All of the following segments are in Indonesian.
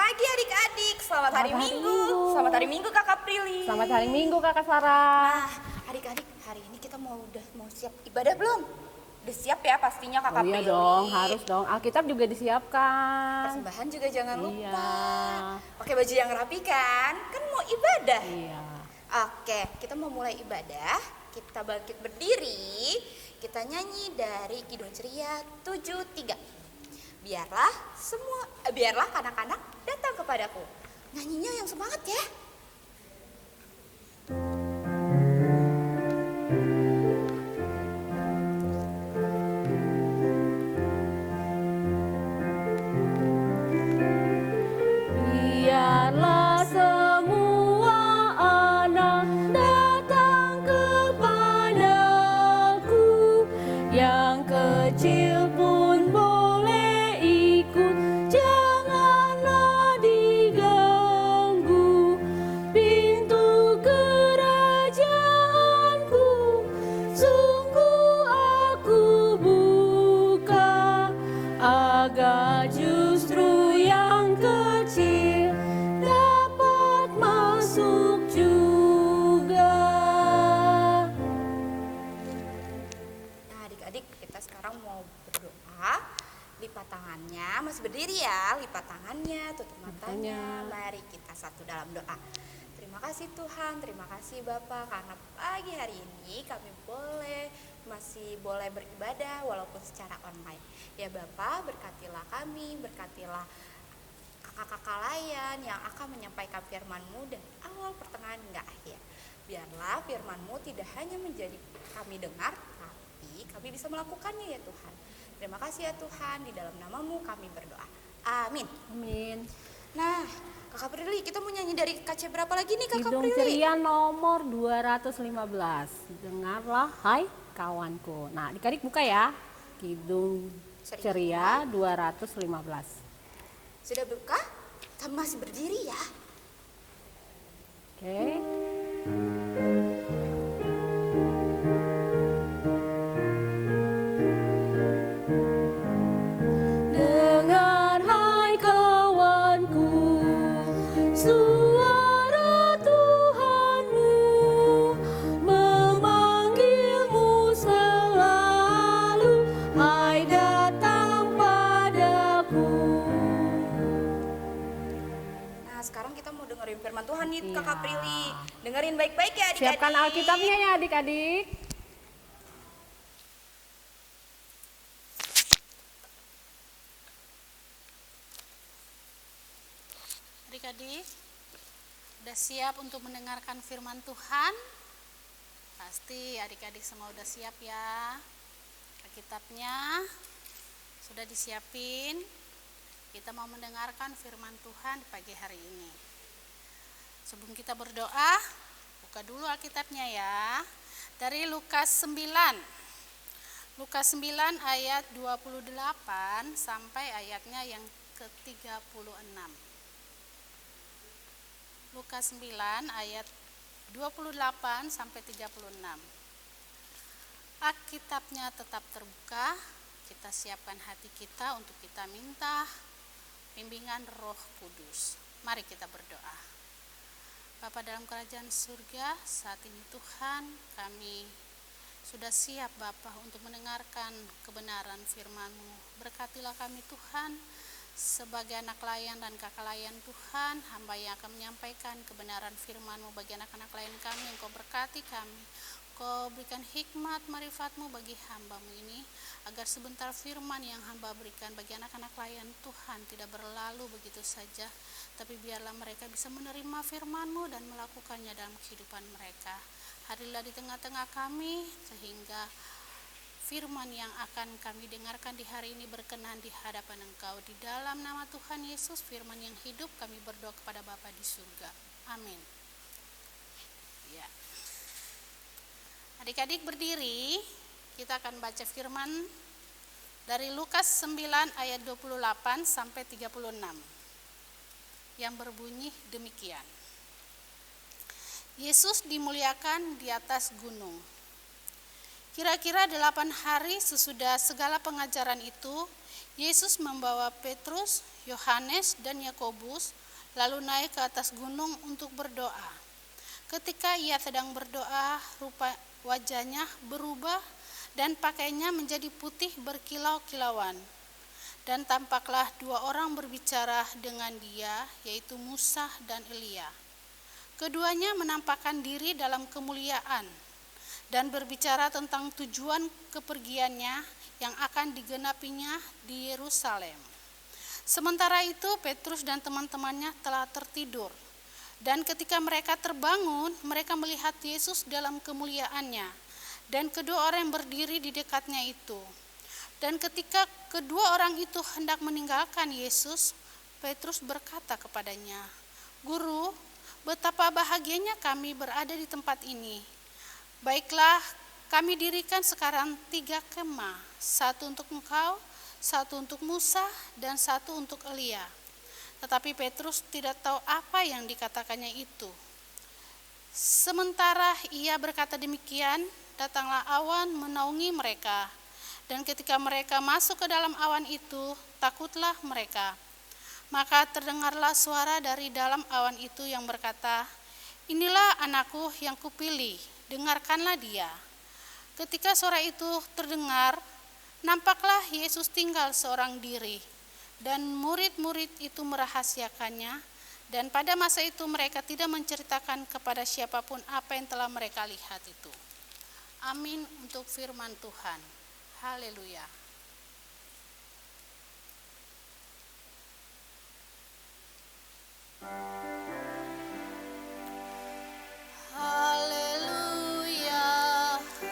pagi adik-adik, selamat hari Minggu. Selamat hari Minggu Kakak Prilly. Selamat hari Minggu Kakak Sarah. Nah, adik-adik, hari ini kita udah mau siap ibadah belum? Udah siap ya pastinya Kakak Iya Prilly. dong, harus dong. Alkitab juga disiapkan. Persembahan juga jangan lupa. Iya. Pakai baju yang rapi kan? Kan mau ibadah. Iya. Oke, kita mau mulai ibadah. Kita bangkit berdiri. Kita nyanyi dari Kidung Ceria 73. Biarlah anak-anak datang kepadaku. Nyanyinya yang semangat ya. Biarlah semua anak datang kepadaku, yang kecil pun boleh ikut, janganlah diganggu. Pintu kerajaanku sungguh aku buka, agar justru yang kecil dapat masuk juga. Nah adik-adik, kita sekarang mau berdoa. Lipat tangannya, masih berdiri ya. Lipat tangannya, tutup matanya. Mari kita satu dalam doa. Terima kasih Tuhan, terima kasih Bapak, karena pagi hari ini kami masih boleh beribadah walaupun secara online. Ya Bapak, berkatilah kami, berkatilah kakak-kakak layan yang akan menyampaikan firman-Mu dari awal, pertengahan, hingga akhir. Biarlah firman-Mu tidak hanya menjadi kami dengar, tapi kami bisa melakukannya ya Tuhan. Terima kasih ya Tuhan, di dalam nama-Mu kami berdoa. Amin. Amin. Nah, Kakak Prilly, kita mau nyanyi dari KC berapa lagi nih Kakak Kidung Prilly? Ceria nomor 215. Dengarlah hai kawanku. Nah, adik-adik buka ya. Kidung Ceria 215. Sudah buka? Kami masih berdiri ya. Oke. Dengar hai kawanku, suara Tuhanmu memanggilmu selalu, hai datang padaku. Nah, sekarang kita mau dengerin firman Tuhan nih Iya. Kakak Prilly. Dengerin baik-baik ya adik-adik. Siapkan Alkitabnya ya adik-adik. Adik-adik, udah siap untuk mendengarkan firman Tuhan? Pasti adik-adik semua udah siap ya. Alkitabnya sudah disiapin. Kita mau mendengarkan firman Tuhan di pagi hari ini. Sebelum kita berdoa, buka dulu Alkitabnya ya. Dari Lukas 9. Lukas 9 ayat 28 sampai ayatnya yang ke-36. Lukas 9 ayat 28 sampai 36. Alkitabnya tetap terbuka. Kita siapkan hati kita untuk kita minta bimbingan Roh Kudus. Mari kita berdoa. Bapa dalam kerajaan surga, saat ini Tuhan, kami sudah siap Bapa untuk mendengarkan kebenaran firman-Mu. Berkatilah kami Tuhan, sebagai anak layan dan kakak layan Tuhan, hamba yang akan menyampaikan kebenaran firman-Mu bagi anak-anak layan kami. Engkau berkati kami, Engkau berikan hikmat marifat-Mu bagi hamba-Mu ini, agar sebentar firman yang hamba berikan bagi anak-anak layan Tuhan tidak berlalu begitu saja, tapi biarlah mereka bisa menerima firman-Mu dan melakukannya dalam kehidupan mereka. Hadirlah di tengah-tengah kami, sehingga firman yang akan kami dengarkan di hari ini berkenan di hadapan Engkau. Di dalam nama Tuhan Yesus, firman yang hidup, kami berdoa kepada Bapa di surga. Amin. Ya. Adik-adik berdiri, kita akan baca firman dari Lukas 9 ayat 28 sampai 36 yang berbunyi demikian. Yesus dimuliakan di atas gunung. Kira-kira 8 hari sesudah segala pengajaran itu, Yesus membawa Petrus, Yohanes, dan Yakobus lalu naik ke atas gunung untuk berdoa. Ketika ia sedang berdoa, rupa wajahnya berubah dan pakaiannya menjadi putih berkilau-kilauan. Dan tampaklah dua orang berbicara dengan dia, yaitu Musa dan Elia. Keduanya menampakkan diri dalam kemuliaan dan berbicara tentang tujuan kepergiannya yang akan digenapinya di Yerusalem. Sementara itu Petrus dan teman-temannya telah tertidur. Dan ketika mereka terbangun, mereka melihat Yesus dalam kemuliaannya dan kedua orang yang berdiri di dekatnya itu. Dan ketika kedua orang itu hendak meninggalkan Yesus, Petrus berkata kepadanya, "Guru, betapa bahagianya kami berada di tempat ini. Baiklah, kami dirikan sekarang 3 kemah, satu untuk engkau, satu untuk Musa, dan satu untuk Elia." Tetapi Petrus tidak tahu apa yang dikatakannya itu. Sementara ia berkata demikian, datanglah awan menaungi mereka. Dan ketika mereka masuk ke dalam awan itu, takutlah mereka. Maka terdengarlah suara dari dalam awan itu yang berkata, "Inilah anakku yang kupilih, dengarkanlah dia." Ketika suara itu terdengar, nampaklah Yesus tinggal seorang diri, dan murid-murid itu merahasiakannya, dan pada masa itu mereka tidak menceritakan kepada siapapun apa yang telah mereka lihat itu. Amin untuk firman Tuhan. Haleluya. Haleluya,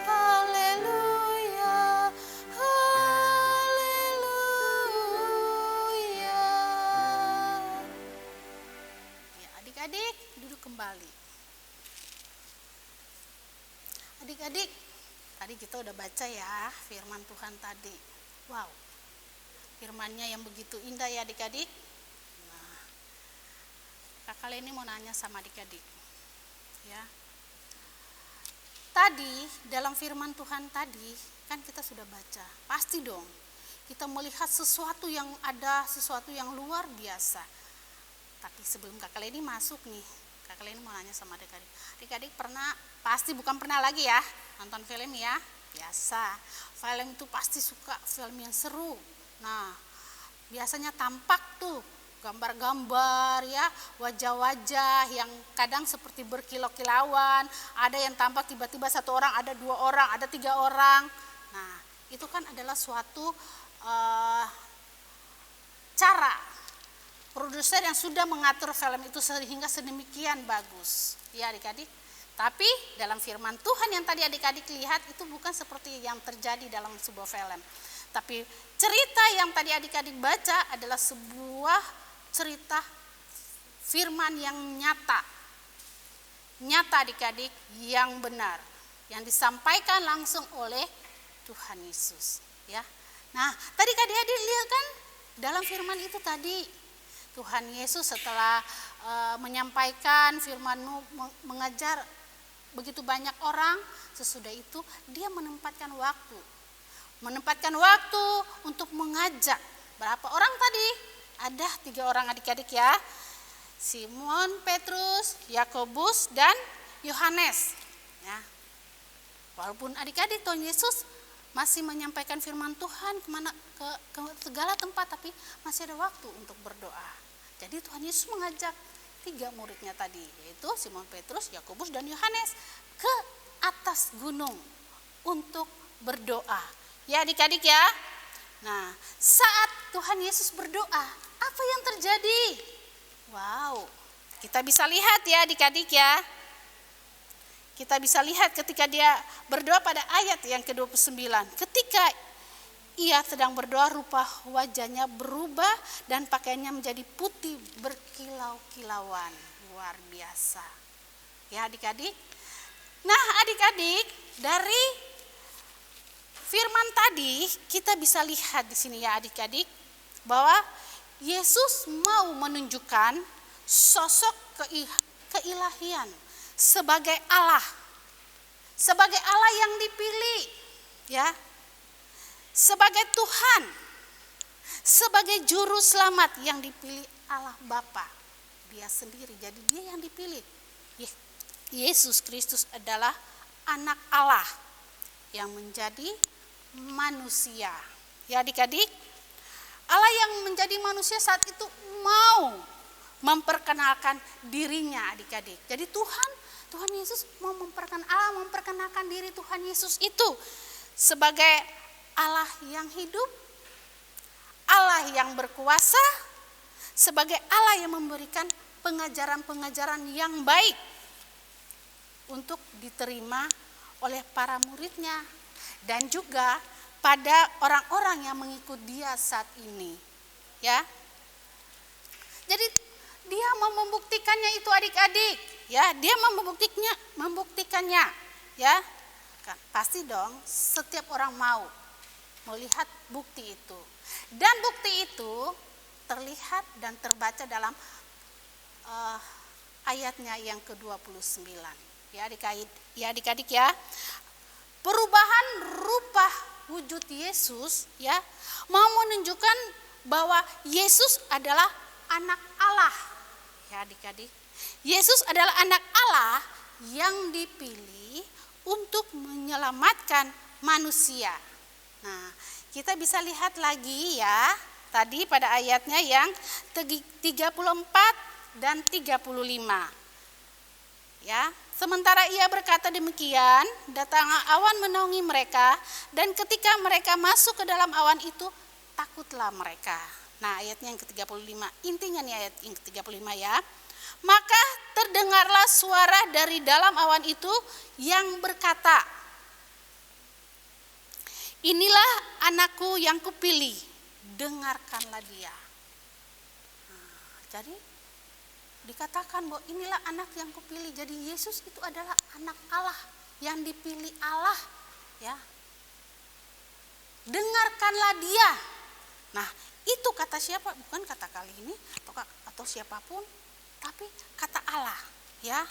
haleluya, haleluya. Ya, adik-adik duduk kembali. Adik-adik, tadi kita udah baca ya firman Tuhan tadi. Wow, firmannya yang begitu indah ya adik-adik. Nah, Kakak Leni mau nanya sama adik-adik. Ya. Tadi dalam firman Tuhan tadi kan kita sudah baca. Pasti dong kita melihat sesuatu yang luar biasa. Tapi sebelum Kakak Leni masuk nih, Kakak Leni mau nanya sama adik-adik. Adik-adik bukan pernah lagi ya nonton film ya. Biasa. Film itu pasti suka film yang seru. Nah, biasanya tampak tuh gambar-gambar ya, wajah-wajah yang kadang seperti berkilau-kilauan, ada yang tampak tiba-tiba 1 orang, ada 2 orang, ada 3 orang. Nah, itu kan adalah suatu cara produser yang sudah mengatur film itu sehingga sedemikian bagus. Ya adik-adik. Tapi dalam firman Tuhan yang tadi adik-adik lihat itu bukan seperti yang terjadi dalam sebuah film. Tapi cerita yang tadi adik-adik baca adalah sebuah cerita firman yang nyata adik-adik, yang benar, yang disampaikan langsung oleh Tuhan Yesus ya. Nah, tadi adik-adik lihat kan dalam firman itu tadi Tuhan Yesus setelah menyampaikan firman, mengajar begitu banyak orang, sesudah itu dia menempatkan waktu untuk mengajak. Berapa orang tadi? Ada 3 orang adik-adik ya. Simon, Petrus, Yakobus, dan Yohanes. Ya. Walaupun adik-adik Tuhan Yesus masih menyampaikan firman Tuhan ke segala tempat, tapi masih ada waktu untuk berdoa. Jadi Tuhan Yesus mengajak 3 muridnya tadi, yaitu Simon, Petrus, Yakobus, dan Yohanes ke atas gunung untuk berdoa. Ya adik-adik ya. Nah, saat Tuhan Yesus berdoa, apa yang terjadi? Wow, kita bisa lihat ya adik-adik ya. Kita bisa lihat ketika dia berdoa pada ayat yang ke-29. Ketika ia sedang berdoa, rupa wajahnya berubah dan pakaiannya menjadi putih berkilau-kilauan. Luar biasa. Ya adik-adik. Nah adik-adik, dari firman tadi kita bisa lihat di sini ya adik-adik, bahwa Yesus mau menunjukkan sosok keilahian sebagai Allah yang dipilih ya, sebagai Tuhan, sebagai juru selamat yang dipilih Allah Bapa. Dia sendiri, jadi dia yang dipilih. Yesus Kristus adalah anak Allah yang menjadi manusia. Ya adik-adik, Allah yang menjadi manusia saat itu mau memperkenalkan dirinya adik-adik. Jadi Tuhan Yesus mau memperkenalkan diri Tuhan Yesus itu sebagai Allah yang hidup, Allah yang berkuasa, sebagai Allah yang memberikan pengajaran-pengajaran yang baik untuk diterima oleh para muridnya dan juga pada orang-orang yang mengikut dia saat ini. Ya. Jadi dia mau membuktikannya itu adik-adik, ya, dia mau membuktikannya, ya. Kan, pasti dong setiap orang mau melihat bukti itu. Dan bukti itu terlihat dan terbaca dalam ayatnya yang ke-29. Ya adik-adik ya. Perubahan rupa wujud Yesus ya mau menunjukkan bahwa Yesus adalah anak Allah. Ya adik-adik. Yesus adalah anak Allah yang dipilih untuk menyelamatkan manusia. Nah, kita bisa lihat lagi ya, tadi pada ayatnya yang 34 dan 35. Ya, sementara ia berkata demikian, datanglah awan menaungi mereka, dan ketika mereka masuk ke dalam awan itu, takutlah mereka. Nah, ayatnya yang ke-35, intinya nih ayat yang ke-35 ya. Maka terdengarlah suara dari dalam awan itu yang berkata, inilah anakku yang kupilih, dengarkanlah dia. Nah, jadi dikatakan bahwa inilah anak yang kupilih. Jadi Yesus itu adalah anak Allah yang dipilih Allah, ya. Dengarkanlah dia. Nah, itu kata siapa? Bukan kata kali ini atau siapapun, tapi kata Allah, ya.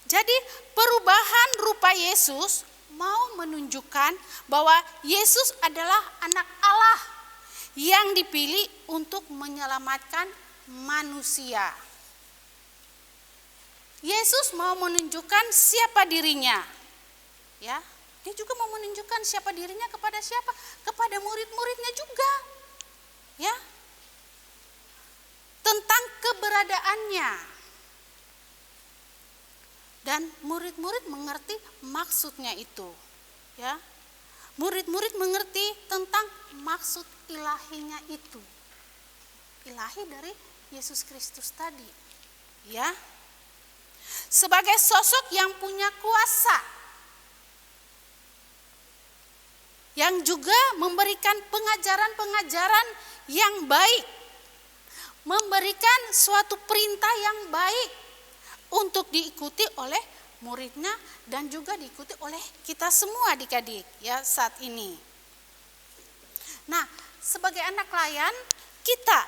Jadi perubahan rupa Yesus mau menunjukkan bahwa Yesus adalah anak Allah yang dipilih untuk menyelamatkan manusia. Yesus mau menunjukkan siapa dirinya. Ya, dia juga mau menunjukkan siapa dirinya kepada siapa? Kepada murid-muridnya juga. Ya. Tentang keberadaannya. Dan murid-murid mengerti maksudnya itu. Ya. Murid-murid mengerti tentang maksud ilahinya itu. Ilahi dari Yesus Kristus tadi. Ya. Sebagai sosok yang punya kuasa. Yang juga memberikan pengajaran-pengajaran yang baik. Memberikan suatu perintah yang baik untuk diikuti oleh muridnya dan juga diikuti oleh kita semua adik-adik ya saat ini. Nah, sebagai anak layan kita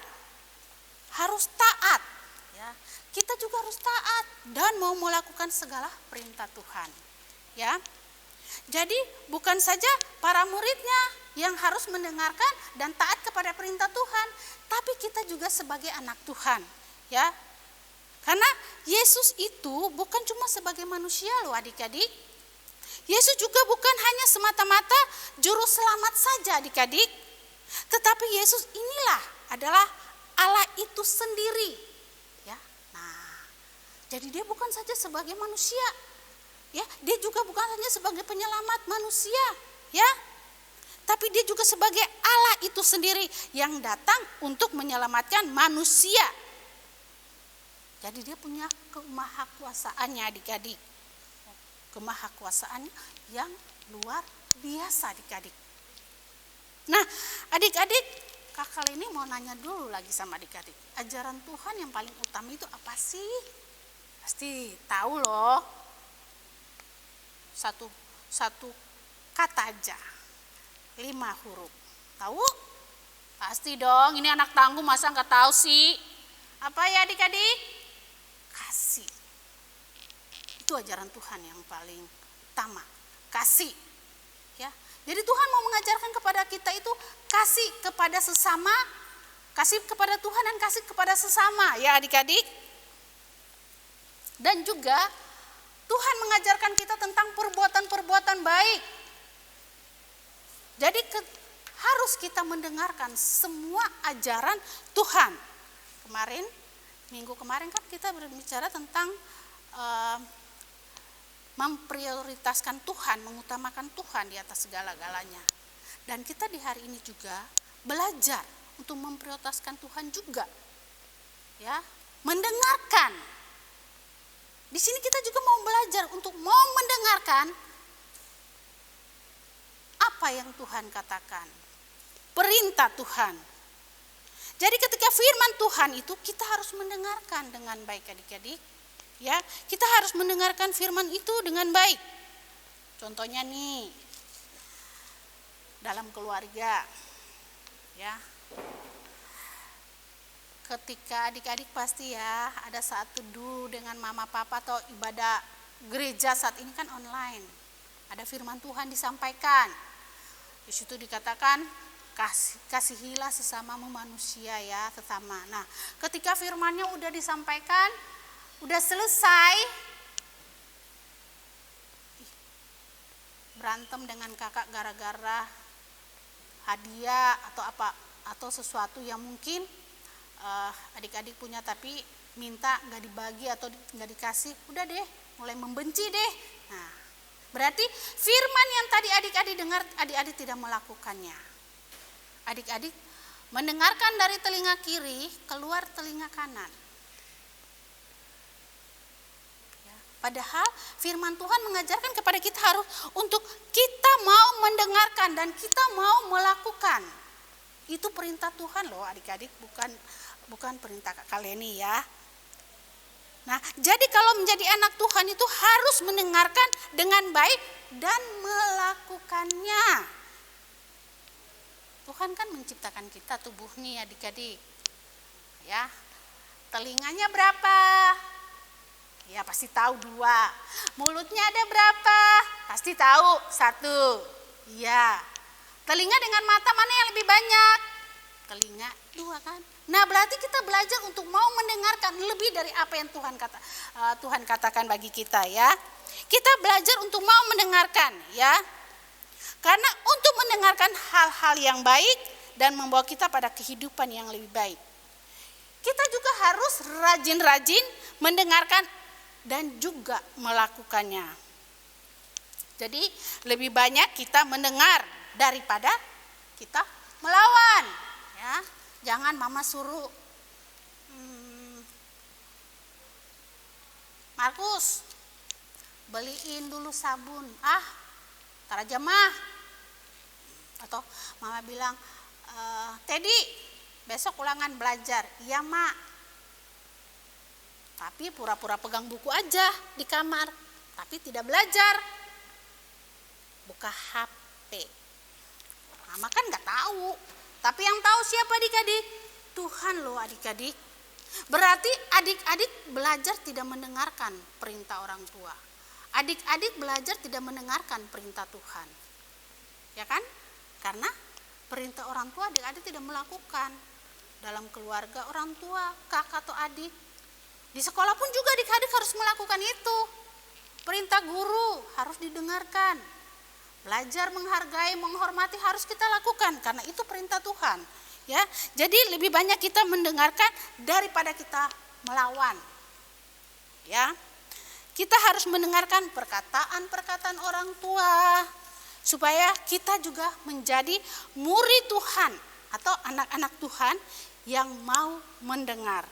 harus taat ya. Kita juga harus taat dan mau melakukan segala perintah Tuhan. Ya. Jadi bukan saja para muridnya yang harus mendengarkan dan taat kepada perintah Tuhan, tapi kita juga sebagai anak Tuhan, ya. Karena Yesus itu bukan cuma sebagai manusia loh adik-adik. Yesus juga bukan hanya semata-mata juru selamat saja adik-adik. Tetapi Yesus inilah adalah Allah itu sendiri. Ya. Nah, jadi dia bukan saja sebagai manusia. Ya, dia juga bukan hanya sebagai penyelamat manusia, ya. Tapi dia juga sebagai Allah itu sendiri yang datang untuk menyelamatkan manusia. Jadi dia punya kemahakuasaannya adik-adik. Kemahakuasaannya yang luar biasa adik-adik. Nah adik-adik, kakak ini mau nanya dulu lagi sama adik-adik. Ajaran Tuhan yang paling utama itu apa sih? Pasti tahu loh. Satu kata aja. 5 huruf. Tahu? Pasti dong, ini anak tangguh masa nggak tahu sih. Apa ya adik-adik? Kasih. Itu ajaran Tuhan yang paling utama. Kasih. Ya, Jadi Tuhan mau mengajarkan kepada kita itu kasih kepada sesama, kasih kepada Tuhan dan kasih kepada sesama ya adik-adik. Dan juga Tuhan mengajarkan kita tentang perbuatan-perbuatan baik. Jadi harus kita mendengarkan semua ajaran Tuhan. Minggu kemarin kan kita berbicara tentang memprioritaskan Tuhan, mengutamakan Tuhan di atas segala-galanya. Dan kita di hari ini juga belajar untuk memprioritaskan Tuhan juga. Ya, mendengarkan. Di sini kita juga mau belajar untuk mau mendengarkan apa yang Tuhan katakan. Perintah Tuhan. Jadi ketika firman Tuhan itu kita harus mendengarkan dengan baik adik-adik. Ya, kita harus mendengarkan firman itu dengan baik. Contohnya nih, dalam keluarga, ya, ketika adik-adik pasti ya ada saat teduh dengan mama papa atau ibadah gereja saat ini kan online. Ada firman Tuhan disampaikan. Di situ dikatakan kasihilah sesamamu manusia ya, sesama. Nah, ketika firmannya udah disampaikan, udah selesai, berantem dengan kakak gara-gara hadiah atau apa, atau sesuatu yang mungkin adik-adik punya tapi minta nggak dibagi atau nggak dikasih, udah deh mulai membenci deh. Nah, berarti firman yang tadi adik-adik dengar, adik-adik tidak melakukannya. Adik-adik mendengarkan dari telinga kiri, keluar telinga kanan. Ya, padahal firman Tuhan mengajarkan kepada kita harus untuk kita mau mendengarkan dan kita mau melakukan. Itu perintah Tuhan loh adik-adik, bukan perintah Kak Leni ya. Nah, jadi kalau menjadi anak Tuhan itu harus mendengarkan dengan baik dan melakukannya. Tuhan kan menciptakan kita tubuh nih adik-adik. Ya. Telinganya berapa? Ya pasti tahu 2. Mulutnya ada berapa? Pasti tahu 1. Iya. Telinga dengan mata mana yang lebih banyak? Telinga 2 kan. Nah, berarti kita belajar untuk mau mendengarkan lebih dari apa yang Tuhan katakan bagi kita ya. Kita belajar untuk mau mendengarkan ya. Karena untuk mendengarkan hal-hal yang baik dan membawa kita pada kehidupan yang lebih baik. Kita juga harus rajin-rajin mendengarkan dan juga melakukannya. Jadi lebih banyak kita mendengar daripada kita melawan. Ya, jangan mama suruh, Markus beliin dulu sabun. Tar aja mah. Atau mama bilang, Teddy besok ulangan belajar. Iya mak. Tapi pura-pura pegang buku aja di kamar, tapi tidak belajar. Buka HP. Mama kan gak tahu. Tapi yang tahu siapa adik-adik? Tuhan loh adik-adik. Berarti adik-adik belajar tidak mendengarkan perintah orang tua. Adik-adik belajar tidak mendengarkan perintah Tuhan. Ya kan? Karena perintah orang tua adik-adik tidak melakukan. Dalam keluarga orang tua, kakak atau adik. Di sekolah pun juga adik-adik harus melakukan itu. Perintah guru harus didengarkan. Belajar menghargai, menghormati harus kita lakukan karena itu perintah Tuhan. Ya, jadi lebih banyak kita mendengarkan daripada kita melawan. Ya, kita harus mendengarkan perkataan-perkataan orang tua supaya kita juga menjadi murid Tuhan atau anak-anak Tuhan yang mau mendengar.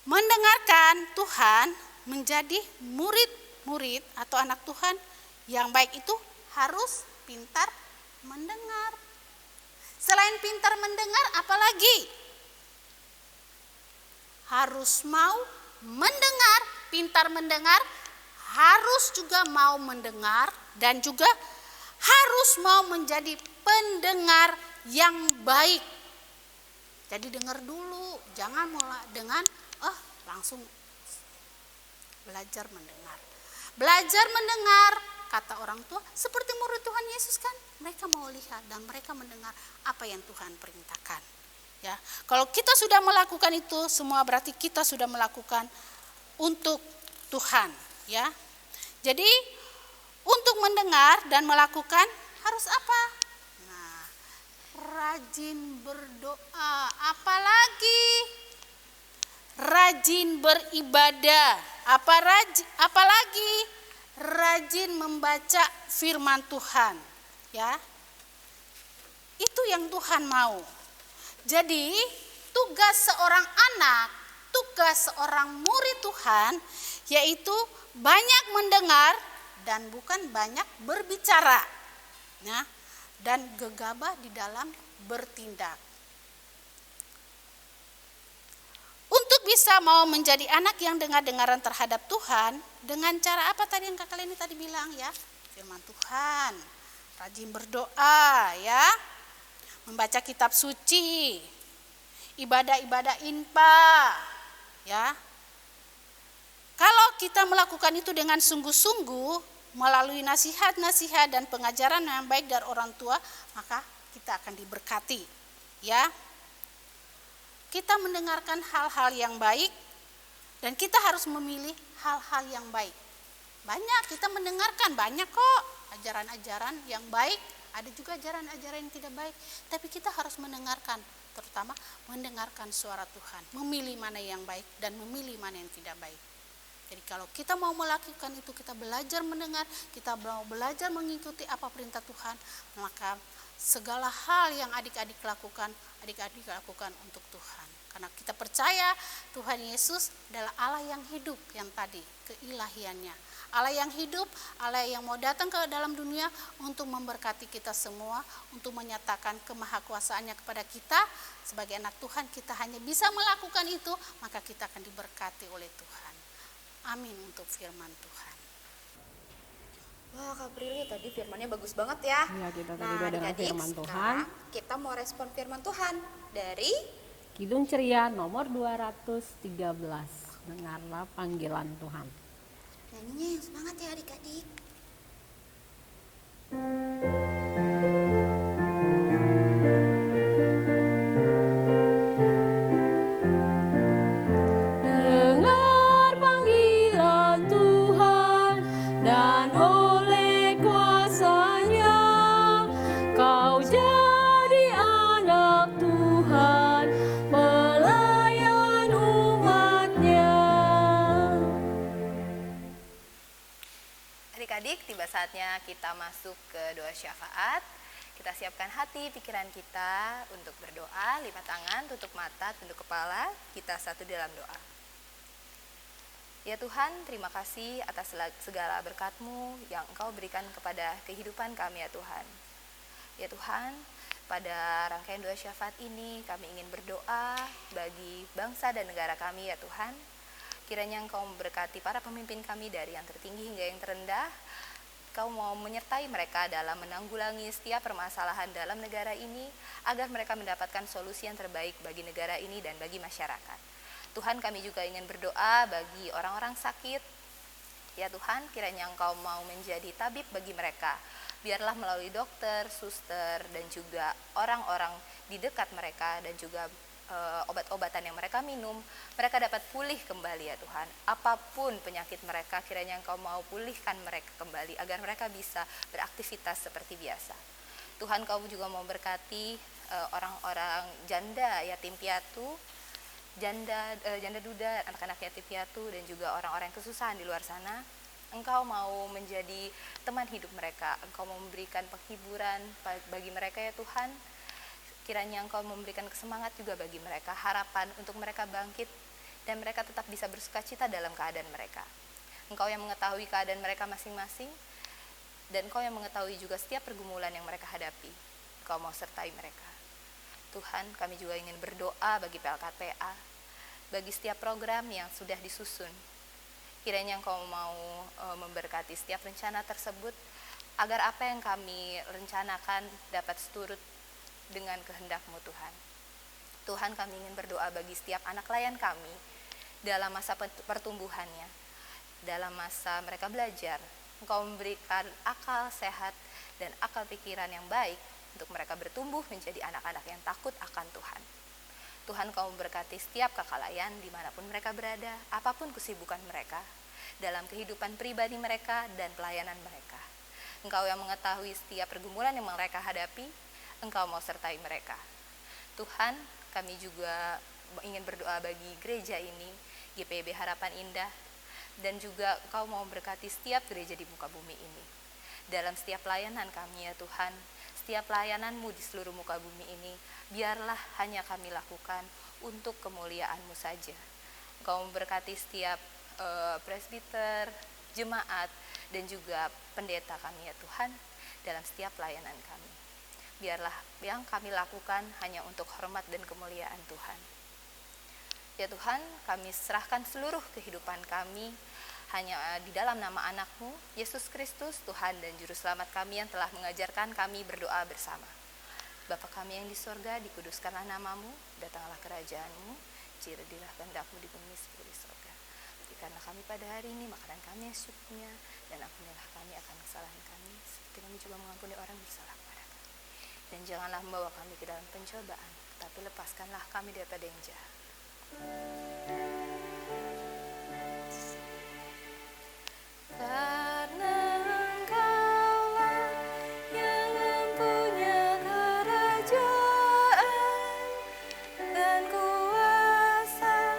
Mendengarkan Tuhan menjadi murid-murid atau anak Tuhan yang baik itu harus pintar mendengar. Selain pintar mendengar, apalagi? Harus mau mendengar, pintar mendengar, harus juga mau mendengar dan juga harus mau menjadi pendengar yang baik. Jadi dengar dulu, jangan mulai dengan langsung belajar mendengar. Belajar mendengar kata orang tua, seperti murid Tuhan Yesus kan, mereka mau lihat dan mereka mendengar apa yang Tuhan perintahkan. Ya, kalau kita sudah melakukan itu semua berarti kita sudah melakukan untuk Tuhan, ya. Jadi untuk mendengar dan melakukan harus apa? Nah, rajin berdoa, apalagi rajin beribadah, apalagi rajin membaca firman Tuhan, ya. Itu yang Tuhan mau. Jadi tugas seorang anak, tugas seorang murid Tuhan yaitu banyak mendengar dan bukan banyak berbicara, ya, dan gegabah di dalam bertindak. Untuk bisa mau menjadi anak yang dengar-dengaran terhadap Tuhan, dengan cara apa tadi yang Kak Leni tadi bilang, ya? Firman Tuhan, rajin berdoa, ya. Membaca kitab suci, ibadah-ibadah inpa, ya. Kalau kita melakukan itu dengan sungguh-sungguh melalui nasihat-nasihat dan pengajaran yang baik dari orang tua, maka kita akan diberkati, ya. Kita mendengarkan hal-hal yang baik dan kita harus memilih hal-hal yang baik. Banyak kita mendengarkan, banyak kok ajaran-ajaran yang baik, ada juga ajaran-ajaran yang tidak baik, tapi kita harus mendengarkan, terutama mendengarkan suara Tuhan, memilih mana yang baik dan memilih mana yang tidak baik. Jadi kalau kita mau melakukan itu, kita belajar mendengar, kita mau belajar mengikuti apa perintah Tuhan, maka segala hal yang adik-adik lakukan untuk Tuhan. Karena kita percaya Tuhan Yesus adalah Allah yang hidup, yang tadi keilahiannya. Allah yang hidup, Allah yang mau datang ke dalam dunia untuk memberkati kita semua, untuk menyatakan kemahakuasaannya kepada kita. Sebagai anak Tuhan kita hanya bisa melakukan itu, maka kita akan diberkati oleh Tuhan. Amin untuk firman Tuhan. Wah, Kak Prilly tadi firmannya bagus banget ya. Ya, kita tadi udah dengar adik-adik, firman Tuhan. sekarang kita mau respon firman Tuhan dari Kidung Ceria nomor 213. Dengarlah panggilan Tuhan. nyanyinya yang semangat ya adik-adik. Dengar panggilan Tuhan dan oleh kuasa-Nya kau jadi anak Tuhan, pelayan umat-Nya. Adik-adik, tiba saatnya kita masuk ke doa syafaat. Kita siapkan hati, pikiran kita untuk berdoa, lipat tangan, tutup mata, tunduk kepala, kita satu dalam doa. Ya Tuhan, terima kasih atas segala berkat-Mu yang Engkau berikan kepada kehidupan kami ya Tuhan. Ya Tuhan, pada rangkaian doa syafaat ini kami ingin berdoa bagi bangsa dan negara kami ya Tuhan. Kiranya Engkau memberkati para pemimpin kami dari yang tertinggi hingga yang terendah. Kau mau menyertai mereka dalam menanggulangi setiap permasalahan dalam negara ini, agar mereka mendapatkan solusi yang terbaik bagi negara ini dan bagi masyarakat. Tuhan, kami juga ingin berdoa bagi orang-orang sakit. Ya Tuhan, kiranya Engkau mau menjadi tabib bagi mereka. Biarlah melalui dokter, suster, dan juga orang-orang di dekat mereka dan juga obat-obatan yang mereka minum, mereka dapat pulih kembali ya Tuhan. Apapun penyakit mereka, kiranya Engkau mau pulihkan mereka kembali agar mereka bisa beraktivitas seperti biasa. Tuhan, Kau juga mau berkati orang-orang janda, yatim piatu, janda duda, anak-anak yatim piatu, dan juga orang-orang yang kesusahan di luar sana. Engkau mau menjadi teman hidup mereka, Engkau mau memberikan penghiburan bagi mereka ya Tuhan. Kiranya Engkau memberikan kesemangat juga bagi mereka, harapan untuk mereka bangkit dan mereka tetap bisa bersukacita dalam keadaan mereka. Engkau yang mengetahui keadaan mereka masing-masing dan Engkau yang mengetahui juga setiap pergumulan yang mereka hadapi. Engkau mau sertai mereka. Tuhan, kami juga ingin berdoa bagi PLKPA, bagi setiap program yang sudah disusun. Kiranya Engkau mau memberkati setiap rencana tersebut agar apa yang kami rencanakan dapat seturut dengan kehendak-Mu Tuhan. Tuhan, kami ingin berdoa bagi setiap anak layan kami dalam masa pertumbuhannya, dalam masa mereka belajar, Engkau memberikan akal sehat dan akal pikiran yang baik untuk mereka bertumbuh menjadi anak-anak yang takut akan Tuhan. Tuhan, Kau memberkati setiap kakak layan dimanapun mereka berada, apapun kesibukan mereka, dalam kehidupan pribadi mereka dan pelayanan mereka. Engkau yang mengetahui setiap pergumulan yang mereka hadapi, Engkau mau sertai mereka. Tuhan, kami juga ingin berdoa bagi gereja ini, GPIB Harapan Indah, dan juga Engkau mau memberkati setiap gereja di muka bumi ini. Dalam setiap pelayanan kami ya Tuhan, setiap pelayanan-Mu di seluruh muka bumi ini, biarlah hanya kami lakukan untuk kemuliaan-Mu saja. Engkau memberkati setiap presbiter, jemaat, dan juga pendeta kami ya Tuhan, dalam setiap pelayanan kami. Biarlah yang kami lakukan hanya untuk hormat dan kemuliaan Tuhan. Ya Tuhan, kami serahkan seluruh kehidupan kami hanya di dalam nama anak-Mu, Yesus Kristus, Tuhan dan Juru Selamat kami yang telah mengajarkan kami berdoa bersama. Bapa kami yang di sorga, dikuduskanlah nama-Mu, datanglah kerajaan-Mu, jadilah kehendak-Mu di bumi seperti di sorga. Berikanlah kami pada hari ini makanan kami yang secukupnya, dan ampunilah kami akan kesalahan kami, seperti kami juga mengampuni orang yang bersalah kepada kami. Dan janganlah membawa kami ke dalam pencobaan, tetapi lepaskanlah kami daripada yang jahat. Karena Engkaulah yang mempunyai kerajaan dan kuasa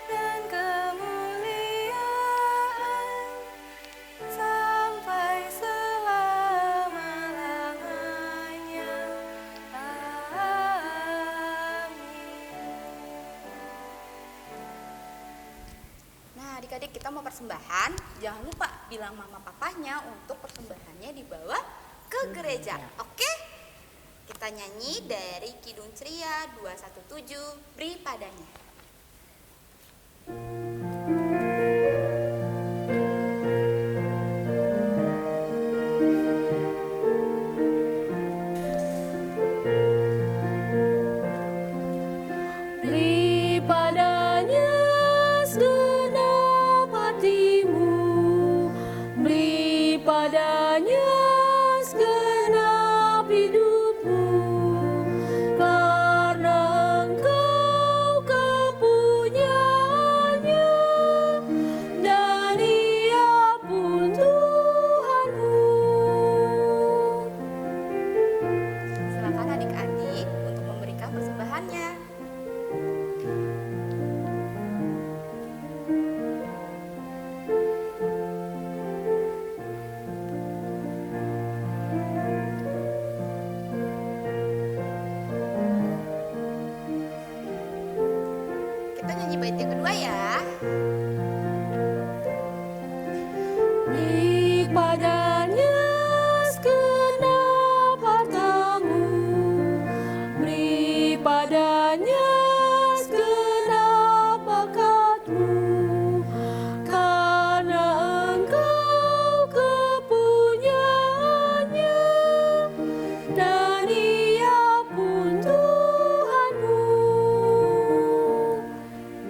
dan kemuliaan sampai selama-lamanya. Amin. Nah, adik-adik kita mau persembahan, jangan lupa bilang mama papanya untuk persembahannya dibawa ke gereja. Oke? Kita nyanyi dari Kidung Ceria 217, Beri Padanya. Beri padanya segenap hatimu, beri padanya segenap hidupmu, karena Engkau kepunyaannya, dan Ia pun Tuhanmu. Silakan adik-adik untuk memberikan persembahannya. Kita nyanyi bait yang kedua ya. Beri padanya segenap hartamu, beri padanya segenap bakatmu, karena Engkau kepunyaannya, dan Ia pun Tuhanmu.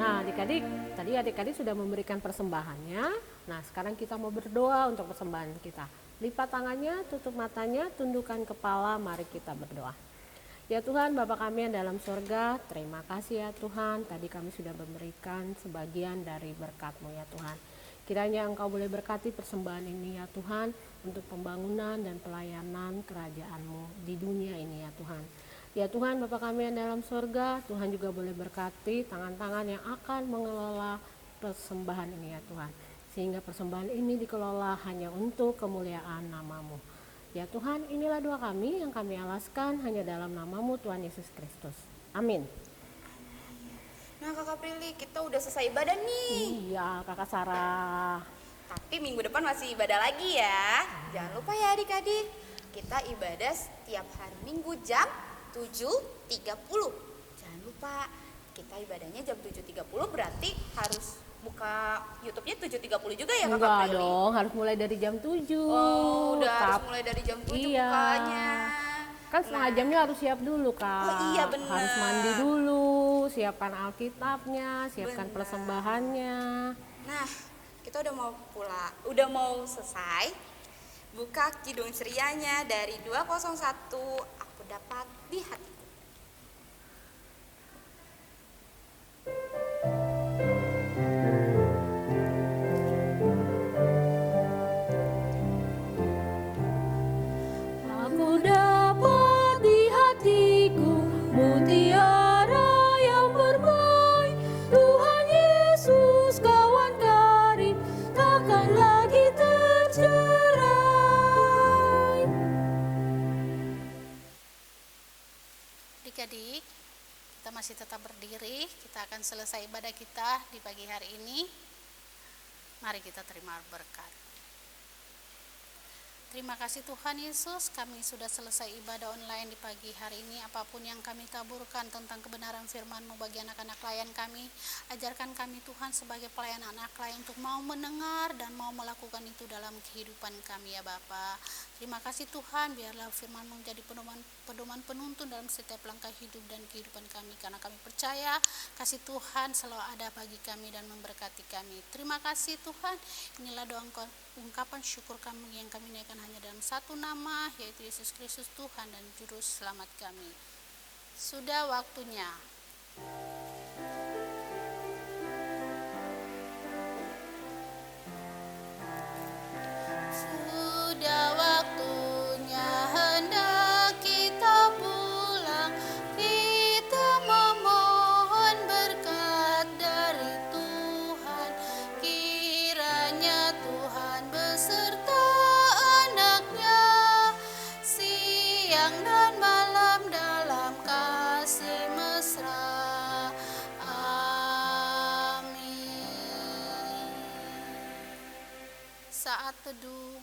Nah, adik-adik, tadi adik-adik sudah memberikan persembahannya. Nah, sekarang kita mau berdoa untuk persembahan kita. Lipat tangannya, tutup matanya, tundukkan kepala, mari kita berdoa. Ya Tuhan, Bapa kami yang dalam surga, terima kasih ya Tuhan. Tadi kami sudah memberikan sebagian dari berkat-Mu ya Tuhan. Kiranya Engkau boleh berkati persembahan ini ya Tuhan, untuk pembangunan dan pelayanan kerajaan-Mu di dunia ini ya Tuhan. Ya Tuhan, Bapa kami yang dalam surga, Tuhan juga boleh berkati tangan-tangan yang akan mengelola persembahan ini ya Tuhan. Sehingga persembahan ini dikelola hanya untuk kemuliaan nama-Mu. Ya Tuhan, inilah doa kami yang kami alaskan hanya dalam nama-Mu Tuhan Yesus Kristus. Amin. Nah, Kakak Prilly, kita udah selesai ibadah nih. Iya, Kakak Sarah. Tapi minggu depan masih ibadah lagi ya. Jangan lupa ya adik-adik, kita ibadah setiap hari Minggu jam 7.30. Jangan lupa, kita ibadahnya jam 7.30 berarti harus buka YouTube-nya 7.30 juga ya Kakak Enggak Prilly? dong, harus mulai dari jam 7. Oh, udah harus mulai dari jam 7 Iya. bukanya. Kan setengah jamnya harus siap dulu Kak. Oh, iya, bener. Harus mandi dulu, siapkan Alkitabnya, siapkan Bener. persembahannya. Nah, kita udah mau pulang, udah mau selesai. Buka kidung cerianya dari 201, aku dapat di hatiku. Aku dapat di hatiku mutiara yang bermain. Tuhan Yesus kawan karib, takkan lagi tercerai. Adik-adik, kita masih tetap berdiri. Kita akan selesai ibadah kita di pagi hari ini. Mari kita terima berkat. Terima kasih Tuhan Yesus, kami sudah selesai ibadah online di pagi hari ini. Apapun yang kami taburkan tentang kebenaran firman-Mu bagi anak-anak klien kami, ajarkan kami Tuhan sebagai pelayan anak klien untuk mau mendengar dan mau melakukan itu dalam kehidupan kami ya Bapa. Terima kasih Tuhan, biarlah firman-Mu menjadi pedoman penuntun dalam setiap langkah hidup dan kehidupan kami. Karena kami percaya kasih Tuhan selalu ada bagi kami dan memberkati kami. Terima kasih Tuhan, inilah doa ungkapan syukur kami yang kami naikkan hanya dalam satu nama, yaitu Yesus Kristus Tuhan dan Juru Selamat kami. Sudah waktunya. Sudah waktunya hendak kita pulang, kita memohon berkat dari Tuhan. Kiranya Tuhan beserta anaknya siang dan malam dalam kasih mesra. Amin. Saat teduh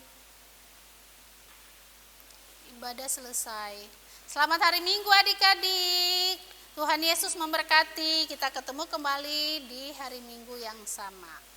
ibadah selesai. Selamat hari Minggu adik-adik. Tuhan Yesus memberkati. Kita ketemu kembali di hari Minggu yang sama.